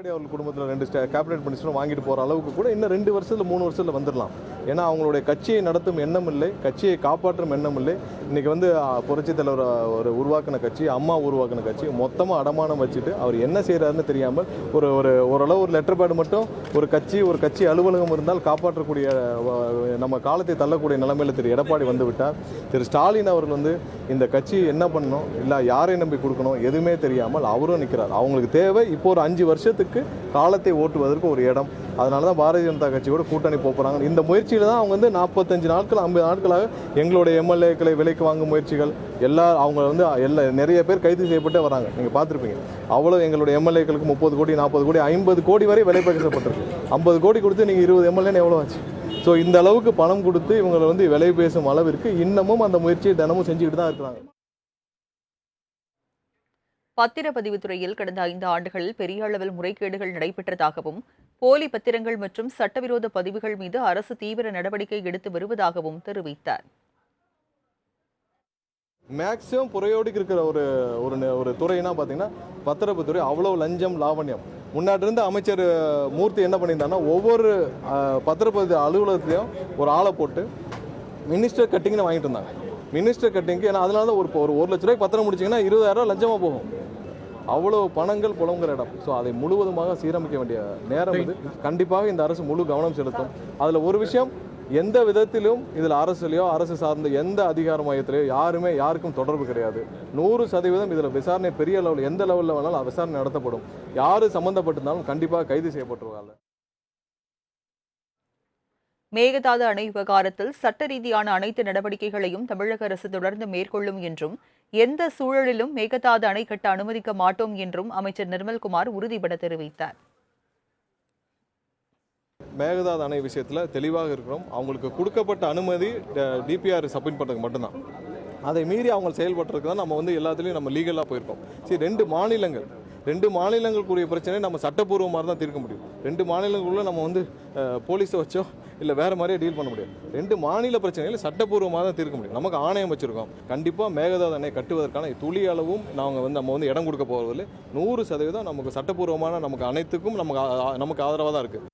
எடப்பாடி அவர்கள் குடும்பத்தில் 2 கேபினெட் மினிஸ்டரும் வாங்கிட்டு போகிற அளவுக்கு கூட இன்னும் 2 வருஷத்தில் 3 வருஷத்தில் வந்துடலாம். ஏன்னா அவங்களுடைய கட்சியை நடத்தும் எண்ணம் இல்லை, கட்சியை காப்பாற்றும் எண்ணம் இல்லை. இன்றைக்கி வந்து புரட்சித் தலைவர் ஒரு உருவாக்கின கட்சி, அம்மா உருவாக்கின கட்சி மொத்தமாக அடமானம் வச்சுட்டு அவர் என்ன செய்கிறாருன்னு தெரியாமல் ஓரளவு ஒரு லெட்டர் பேடு மட்டும் ஒரு கட்சி அலுவலகம் இருந்தால் காப்பாற்றக்கூடிய நம்ம காலத்தை தள்ளக்கூடிய நிலைமையில் திரு எடப்பாடி வந்து விட்டார். திரு ஸ்டாலின் அவர்கள் வந்து இந்த கட்சி என்ன பண்ணணும் இல்லை யாரை நம்பி கொடுக்கணும் எதுவுமே தெரியாமல் அவரும் நிற்கிறார். அவங்களுக்கு தேவை இப்போ ஒரு 5 வருஷத்துக்கு காலத்தை ஓட்டுவதற்கு ஒரு இடம். அதனால தான் பாரதிய ஜனதா கட்சியோட கூட்டணி போகிறாங்க. இந்த முயற்சியில் தான் அவங்க வந்து 45 நாட்கள் 50 நாட்களாக எங்களுடைய எம்எல்ஏக்களை விலைக்கு வாங்கும் முயற்சிகள் அவங்க வந்து நிறைய பேர் கைது செய்யப்பட்டே வராங்க. நீங்கள் பார்த்துருப்பீங்க. அவ்வளோ எங்களுடைய எம்எல்ஏக்களுக்கு 30 கோடி 40 கோடி 50 கோடி வரை விலை பேசப்பட்டிருக்கு. 50 கோடி கொடுத்து நீங்கள் 20 எம்எல்ஏன்னு எவ்வளோ ஆச்சு? ஸோ இந்த அளவுக்கு பணம் கொடுத்து இவங்களை வந்து விலை பேசும் அளவிற்கு இன்னமும் அந்த முயற்சியை தினமும் செஞ்சுக்கிட்டு தான் இருக்கிறாங்க. பத்திரப்பதிவுத்துறையில் கடந்த 5 ஆண்டுகளில் பெரிய அளவில் முறைகேடுகள் நடைபெற்றதாகவும் போலி பத்திரங்கள் மற்றும் சட்டவிரோத பதிவுகள் மீது அரசு தீவிர நடவடிக்கை எடுத்து வருவதாகவும் தெரிவித்தார். மேக்சிமம் புறையோடிக்கு இருக்கிற ஒரு துறைனா பார்த்தீங்கன்னா பத்திரப்பதிவுத்துறை. அவ்வளோ லஞ்சம் லாவண்யம். முன்னாடி இருந்த அமைச்சர் மூர்த்தி என்ன பண்ணியிருந்தாங்கன்னா ஒவ்வொரு பத்திரப்பதிவு அலுவலகத்தையும் ஒரு ஆளை போட்டு மினிஸ்டர் கட்டிங்னு வாங்கிட்டு இருந்தாங்க. மினிஸ்டர் கட்டிங்கு ஏன்னா அதனால தான் ஒரு 1 லட்ச ரூபாய்க்கு பத்திரம் முடிச்சிங்கன்னா 20,000 லஞ்சமாக போகும். அவ்வளோ பணங்கள் புலங்குற இடம். ஸோ அதை முழுவதுமாக சீரமைக்க வேண்டிய நேரம் இது. கண்டிப்பாக இந்த அரசு முழு கவனம் செலுத்தும். அதில் ஒரு விஷயம், எந்த விதத்திலும் இதில் அரசுலையோ அரசு சார்ந்த எந்த அதிகார மையத்திலையோ யாருக்கும் தொடர்பு கிடையாது. 100% இதில் விசாரணை பெரிய லெவலில் எந்த லெவலில் வேணாலும் விசாரணை நடத்தப்படும். யார் சம்மந்தப்பட்டிருந்தாலும் கண்டிப்பாக கைது செய்யப்பட்டுருவாங்க. மேகதாது அணை விவகாரத்தில் சட்ட ரீதியான அனைத்து நடவடிக்கைகளையும் தமிழக அரசு தொடர்ந்து மேற்கொள்ளும் என்றும் எந்த சூழலிலும் மேகதாது அணை கட்ட அனுமதிக்க மாட்டோம் என்றும் அமைச்சர் நிர்மல்குமார் உறுதிபட தெரிவித்தார். மேகதாது அணை விஷயத்தில் தெளிவாக இருக்கிறோம். அவங்களுக்கு கொடுக்கப்பட்ட அனுமதி டிபிஆர் சப்மிட் பண்ணுறதுக்கு மட்டும்தான். அதை மீறி அவங்க செயல்பட்டுருக்கு தான் நம்ம வந்து எல்லாத்துலேயும் நம்ம லீகலாக போயிருக்கோம். சரி, 2 மாநிலங்களுக்குரிய பிரச்சனை நம்ம சட்டப்பூர்வமாக தான் தீர்க்க முடியும். 2 மாநிலங்களுக்குள்ள நம்ம வந்து போலீஸை வச்சோ இல்லை வேறு மாதிரியே டீல் பண்ண முடியாது. 2 மாநில பிரச்சனைகள் சட்டப்பூர்வமாக தான் தீர்க்க முடியும். நமக்கு ஆணையம் வச்சுருக்கோம். கண்டிப்பாக மேகதாது அணை கட்டுவதற்கான துளி அளவும் நம்ம வந்து இடம் கொடுக்க போவதில்லை. 100% நமக்கு சட்டப்பூர்வமான நமக்கு அனைத்துக்கும் நமக்கு ஆதரவாக தான் இருக்குது.